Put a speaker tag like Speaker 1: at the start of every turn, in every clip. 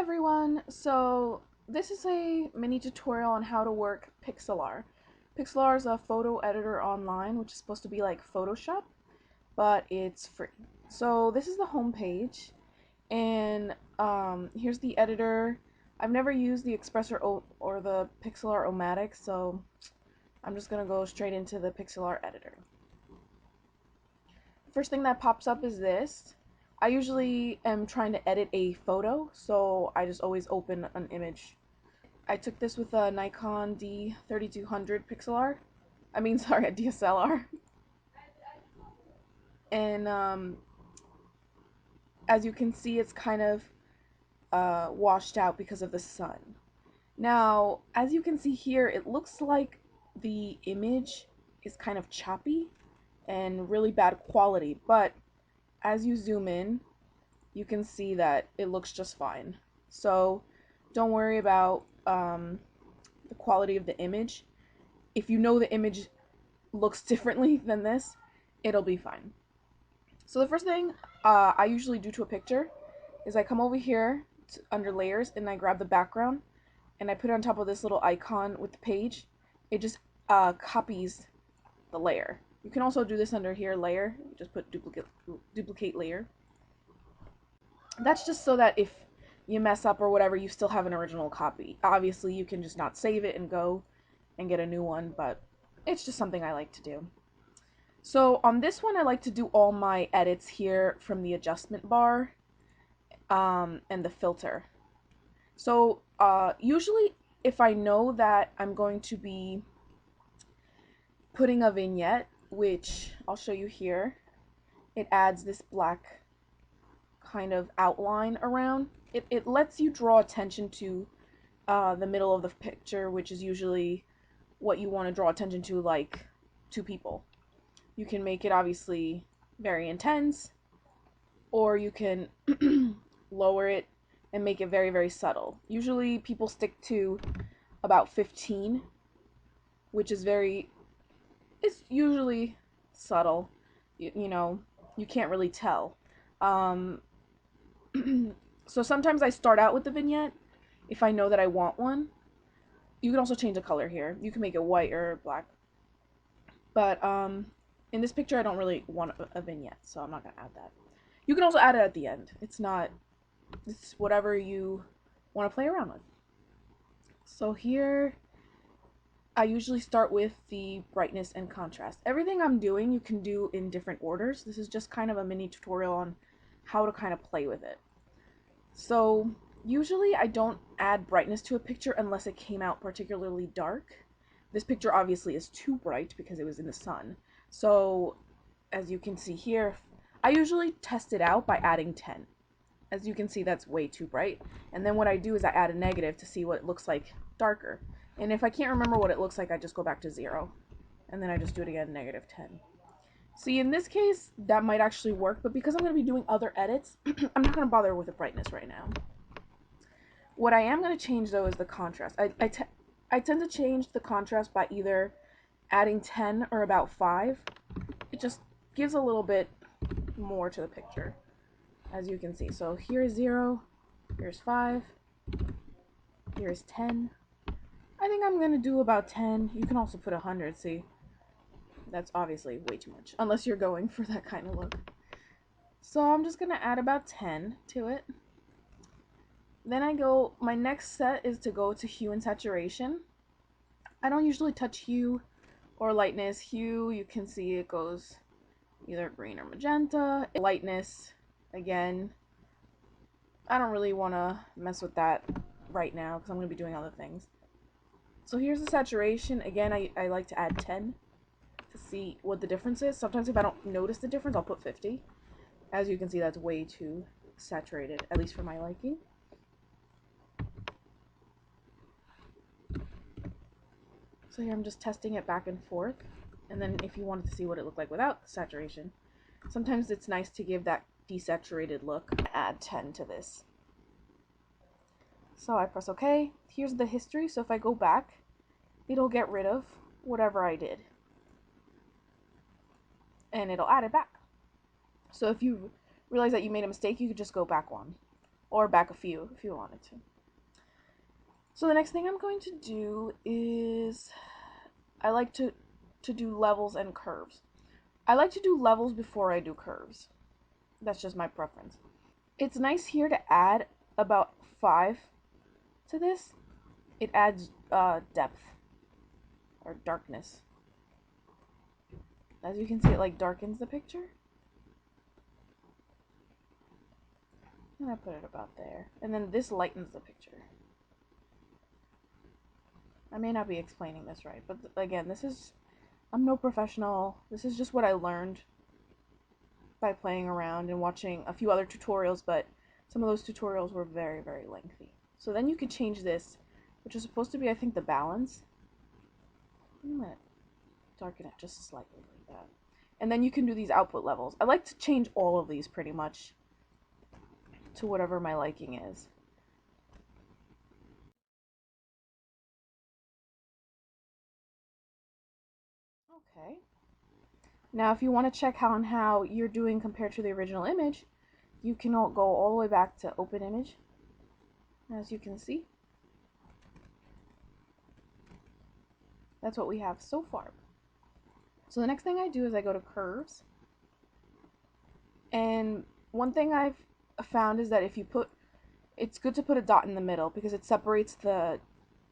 Speaker 1: everyone! So this is a mini tutorial on how to work Pixlr. Pixlr is a photo editor online, which is supposed to be like Photoshop, but it's free. So this is the home page, and here's the editor. I've never used the Expressor or the Pixlr-O-Matic, so I'm just gonna go straight into the Pixlr editor. First thing that pops up is this. I usually am trying to edit a photo, so I just always open an image. I took this with a Nikon D3200 Pixlr. Sorry, a DSLR. And as you can see, it's kind of washed out because of the sun. Now, as you can see here, it looks like the image is kind of choppy and really bad quality, but as you zoom in, you can see that it looks just fine. So don't worry about the quality of the image. If you know the image looks differently than this, it'll be fine. So the first thing I usually do to a picture is I come over here under layers and I grab the background and I put it on top of this little icon with the page. It just copies the layer. You can also do this under here, layer. You just put duplicate layer. That's just so that if you mess up or whatever, you still have an original copy. Obviously, you can just not save it and go and get a new one, but it's just something I like to do. So on this one, I like to do all my edits here from the adjustment bar and the filter. So usually if I know that I'm going to be putting a vignette, which I'll show you here, it adds this black kind of outline around. It lets you draw attention to the middle of the picture, which is usually what you want to draw attention to, like two people. You can make it obviously very intense, or you can lower it and make it very, very subtle. Usually people stick to about 15, which is it's usually subtle. You know, you can't really tell. So sometimes I start out with the vignette if I know that I want one. You can also change the color here. You can make it white or black. But in this picture I don't really want a vignette, so I'm not going to add that. You can also add it at the end. It's whatever you want to play around with. So here I usually start with the brightness and contrast. Everything I'm doing you can do in different orders. This is just kind of a mini tutorial on how to kind of play with it. So usually I don't add brightness to a picture unless it came out particularly dark. This picture obviously is too bright because it was in the sun. So as you can see here, I usually test it out by adding 10. As you can see, that's way too bright. And then what I do is I add a negative to see what it looks like darker. And if I can't remember what it looks like, I just go back to 0. And then I just do it again, negative 10. See, in this case, that might actually work, but because I'm going to be doing other edits, I'm not going to bother with the brightness right now. What I am going to change, though, is the contrast. I tend to change the contrast by either adding 10 or about 5. It just gives a little bit more to the picture, as you can see. So here's 0, here's 5, here's 10. I think I'm going to do about 10. You can also put 100, see? That's obviously way too much, unless you're going for that kind of look. So I'm just going to add about 10 to it. Then my next set is to go to hue and saturation. I don't usually touch hue or lightness. Hue, you can see it goes either green or magenta. Lightness, again, I don't really want to mess with that right now because I'm going to be doing other things. So here's the saturation. Again, I like to add 10 to see what the difference is. Sometimes if I don't notice the difference, I'll put 50. As you can see, that's way too saturated, at least for my liking. So here I'm just testing it back and forth. And then if you wanted to see what it looked like without the saturation, sometimes it's nice to give that desaturated look. Add 10 to this. So I press OK. Here's the history. So if I go back, it'll get rid of whatever I did. And it'll add it back. So if you realize that you made a mistake, you could just go back one. or back a few if you wanted to. So the next thing I'm going to do is I like to do levels and curves. I like to do levels before I do curves. That's just my preference. It's nice here to add about 5 to this. It adds depth or darkness. As you can see, it like darkens the picture. And I put it about there. And then this lightens the picture. I may not be explaining this right, but again, I'm no professional. This is just what I learned by playing around and watching a few other tutorials, but some of those tutorials were very, very lengthy. So then you could change this, which is supposed to be, I think, the balance. I'm going to darken it just slightly like that. And then you can do these output levels. I like to change all of these pretty much to whatever my liking is. Okay. Now if you want to check on how you're doing compared to the original image, you can go all the way back to open image. As you can see, that's what we have so far. So the next thing I do is I go to curves. And one thing I've found is that if you it's good to put a dot in the middle because it separates the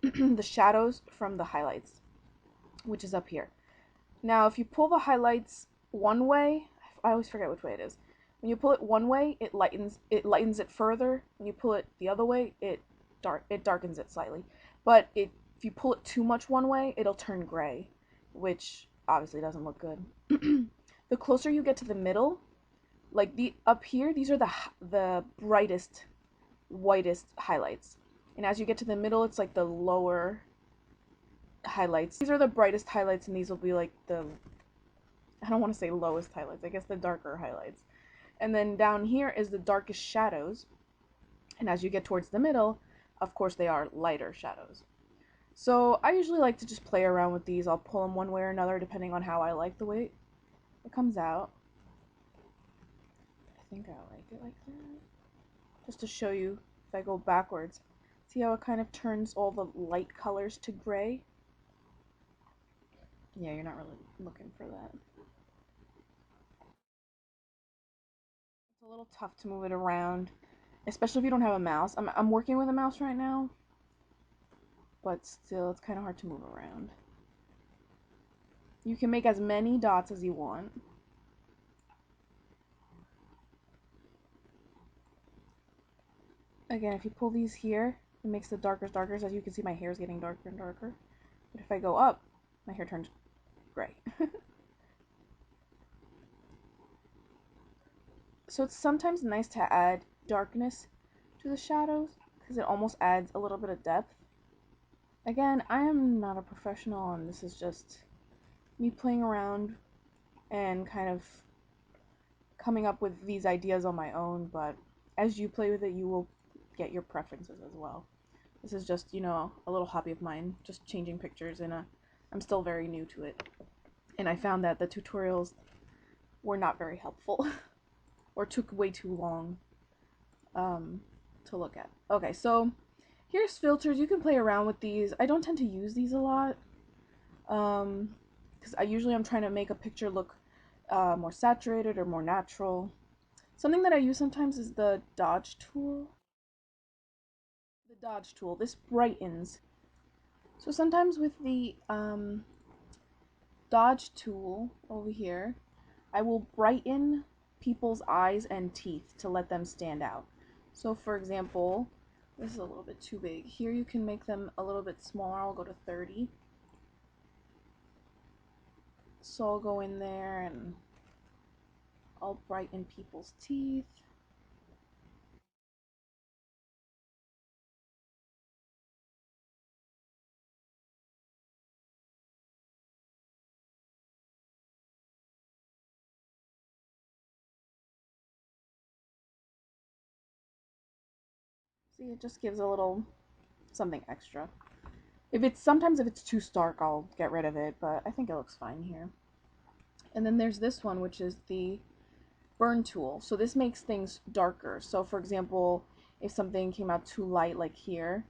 Speaker 1: the shadows from the highlights, which is up here. Now, if you pull the highlights one way, I always forget which way it is. When you pull it one way, it lightens it further. When you pull it the other way, it darkens it slightly. But if you pull it too much one way, it'll turn gray, which obviously doesn't look good. The closer you get to the middle, like up here, these are the brightest, whitest highlights. And as you get to the middle, it's like the lower highlights. These are the brightest highlights, and these will be like I don't want to say lowest highlights, I guess the darker highlights. And then down here is the darkest shadows. And as you get towards the middle, of course they are lighter shadows. So I usually like to just play around with these. I'll pull them one way or another depending on how I like the way it comes out. I think I like it like that. Just to show you, if I go backwards, see how it kind of turns all the light colors to gray? Yeah, you're not really looking for that. It's a little tough to move it around, especially if you don't have a mouse. I'm working with a mouse right now, but still, it's kind of hard to move around. You can make as many dots as you want. Again, if you pull these here, it makes the darkest darker. As you can see, my hair is getting darker and darker. But if I go up, my hair turns gray. So it's sometimes nice to add darkness to the shadows because it almost adds a little bit of depth. Again, I am not a professional, and this is just me playing around and kind of coming up with these ideas on my own, but as you play with it, you will get your preferences as well. This is just, you know, a little hobby of mine, just changing pictures, and I'm still very new to it. And I found that the tutorials were not very helpful or took way too long to look at. Okay, so here's filters. You can play around with these. I don't tend to use these a lot because I'm trying to make a picture look more saturated or more natural. Something that I use sometimes is the dodge tool. The dodge tool. This brightens. So sometimes with the dodge tool over here, I will brighten people's eyes and teeth to let them stand out. So for example, this is a little bit too big. Here you can make them a little bit smaller. I'll go to 30. So I'll go in there and I'll brighten people's teeth. See, it just gives a little something extra. Sometimes if it's too stark, I'll get rid of it, but I think it looks fine here. And then there's this one, which is the burn tool. So this makes things darker. So for example, if something came out too light, like here,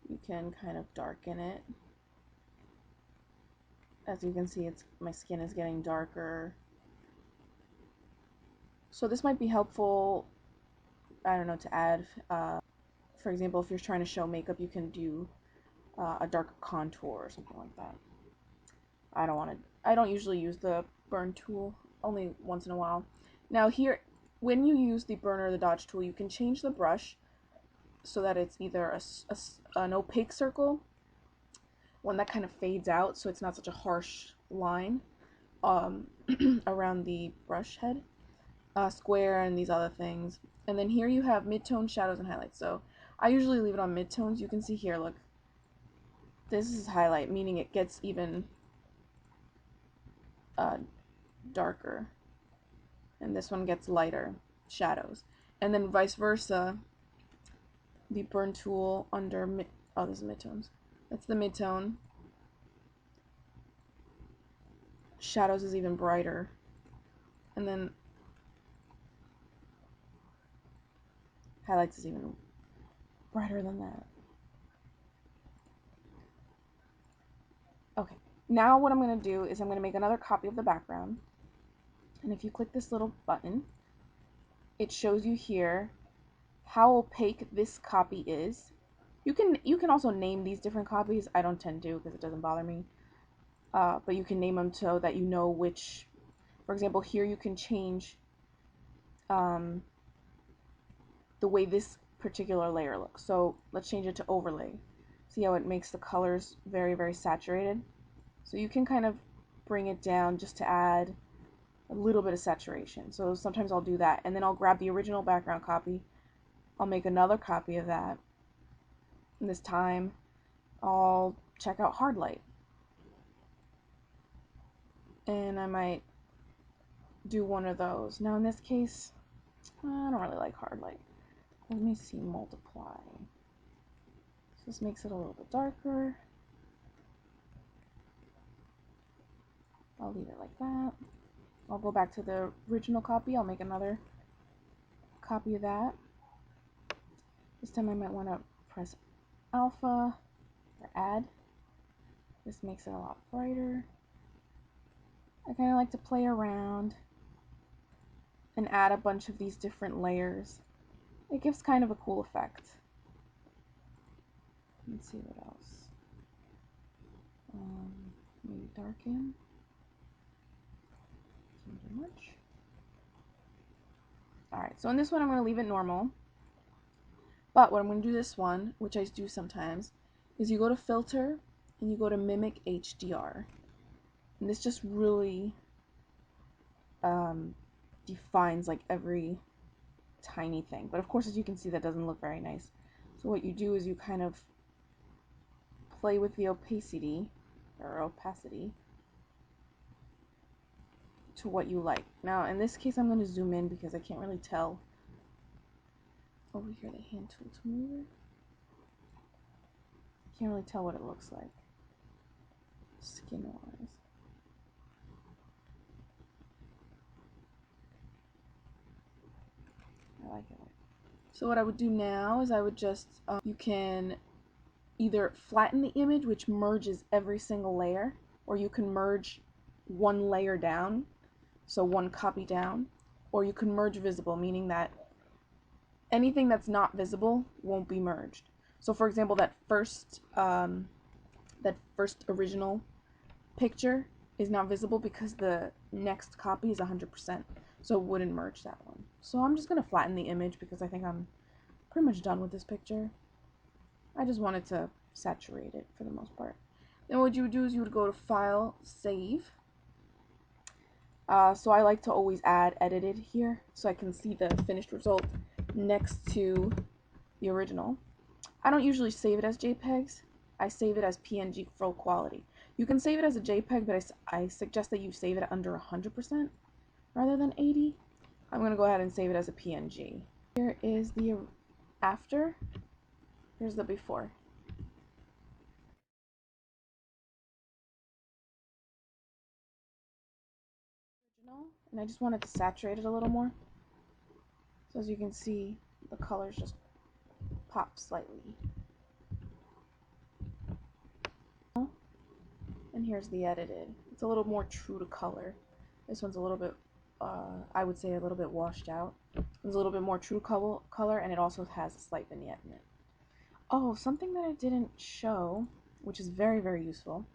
Speaker 1: you can kind of darken it. As you can see, my skin is getting darker. So this might be helpful, I don't know, to add, for example, if you're trying to show makeup, you can do a darker contour or something like that. I don't usually use the burn tool, only once in a while. Now here, when you use the burn or the dodge tool, you can change the brush so that it's either an opaque circle, one that kind of fades out so it's not such a harsh line around the brush head, square, and these other things. And then here you have midtone, shadows, and highlights. So I usually leave it on midtones. You can see here, look, this is highlight, meaning it gets even darker, and this one gets lighter, shadows. And then vice versa, the burn tool under oh, this is midtones. That's the midtone. Shadows is even brighter, and then highlights is even brighter than that. Okay, now what I'm going to do is I'm going to make another copy of the background, and if you click this little button, it shows you here how opaque this copy is. You can also name these different copies. I don't tend to because it doesn't bother me, but you can name them so that you know which. For example, here you can change the way this particular layer looks. So let's change it to overlay. See how it makes the colors very, very saturated? So you can kind of bring it down just to add a little bit of saturation. So sometimes I'll do that, and then I'll grab the original background copy. I'll make another copy of that, and this time I'll check out hard light. And I might do one of those. Now in this case, I don't really like hard light. Let me see, multiply. So this makes it a little bit darker. I'll leave it like that. I'll go back to the original copy. I'll make another copy of that. This time I might want to press alpha or add. This makes it a lot brighter. I kind of like to play around and add a bunch of these different layers. It gives kind of a cool effect. Let's see what else. Maybe darken. Can't do much. Alright, so in this one I'm going to leave it normal. But what I'm going to do this one, which I do sometimes, is you go to filter and you go to mimic HDR. And this just really defines like every tiny thing. But of course, as you can see, that doesn't look very nice. So what you do is you kind of play with the opacity to what you like. Now in this case I'm going to zoom in because I can't really tell. Over here, the hand tool to move it. Can't really tell what it looks like skin wise. I like it. So what I would do now is I would just you can either flatten the image, which merges every single layer, or you can merge one layer down, so one copy down, or you can merge visible, meaning that anything that's not visible won't be merged. So for example, that first original picture is not visible because the next copy is 100%, so it wouldn't merge that one. So I'm just going to flatten the image because I think I'm pretty much done with this picture. I just wanted to saturate it for the most part. Then what you would do is you would go to File, Save. So I like to always add edited here so I can see the finished result next to the original. I don't usually save it as JPEGs. I save it as PNG full quality. You can save it as a JPEG, but I suggest that you save it under 100% rather than 80. I'm going to go ahead and save it as a PNG. Here is the after. Here's the before. And I just wanted to saturate it a little more. So as you can see, the colors just pop slightly. And here's the edited. It's a little more true to color. This one's a little bit, I would say a little bit washed out. It's a little bit more true color, and it also has a slight vignette in it. Oh, something that I didn't show, which is very, very useful,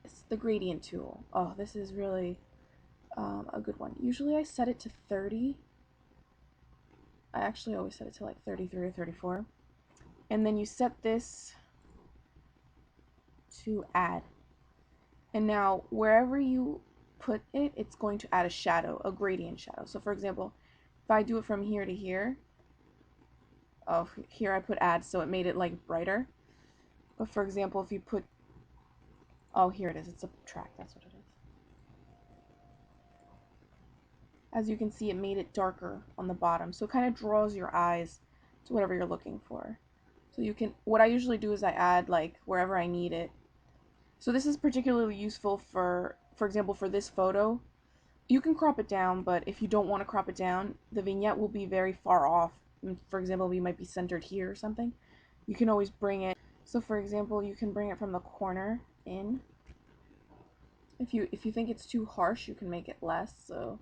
Speaker 1: is the gradient tool. Oh, this is really a good one. Usually I set it to 30. I actually always set it to like 33 or 34. And then you set this to add. And now wherever you put it, it's going to add a shadow, a gradient shadow. So for example, if I do it from here to here, oh, here I put add, so it made it like brighter. But for example, if you put, oh, here it is, it's a track, that's what it is. As you can see, it made it darker on the bottom, so it kind of draws your eyes to whatever you're looking for. So you can, what I usually do is I add like wherever I need it. So this is particularly useful for example, for this photo. You can crop it down, but if you don't want to crop it down, the vignette will be very far off. For example, we might be centered here or something. You can always bring it. So for example, you can bring it from the corner in. If you think it's too harsh, you can make it less. So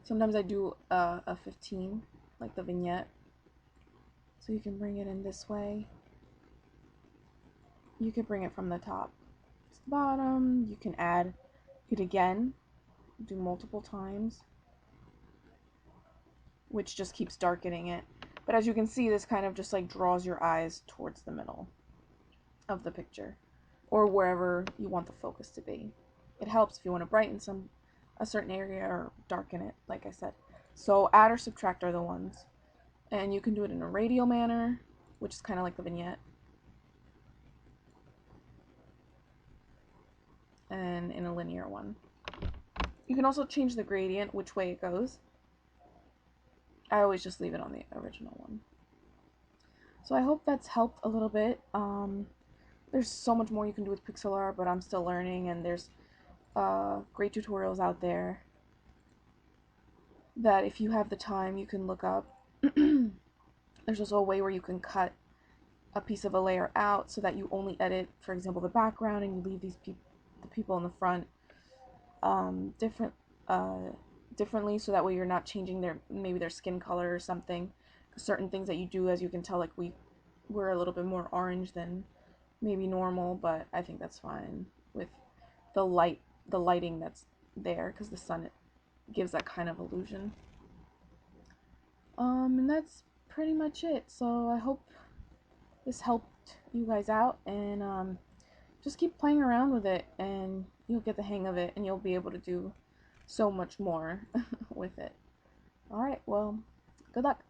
Speaker 1: sometimes I do a 15, like the vignette. So you can bring it in this way. You could bring it from the top to the bottom. You can add it again, do multiple times, which just keeps darkening it. But as you can see, this kind of just like draws your eyes towards the middle of the picture, or wherever you want the focus to be. It helps if you want to brighten a certain area or darken it, like I said. So add or subtract are the ones. And you can do it in a radial manner, which is kind of like the vignette, and in a linear one. You can also change the gradient, which way it goes. I always just leave it on the original one. So I hope that's helped a little bit. There's so much more you can do with Pixlr, but I'm still learning, and there's great tutorials out there that if you have the time you can look up. There's also a way where you can cut a piece of a layer out so that you only edit, for example, the background, and you leave the people in the front differently, so that way you're not changing maybe their skin color or something. Certain things that you do, as you can tell, like we're a little bit more orange than maybe normal, but I think that's fine with the lighting that's there, because the sun gives that kind of illusion. And that's pretty much it. So I hope this helped you guys out, and just keep playing around with it and you'll get the hang of it, and you'll be able to do so much more with it. Alright, well, good luck.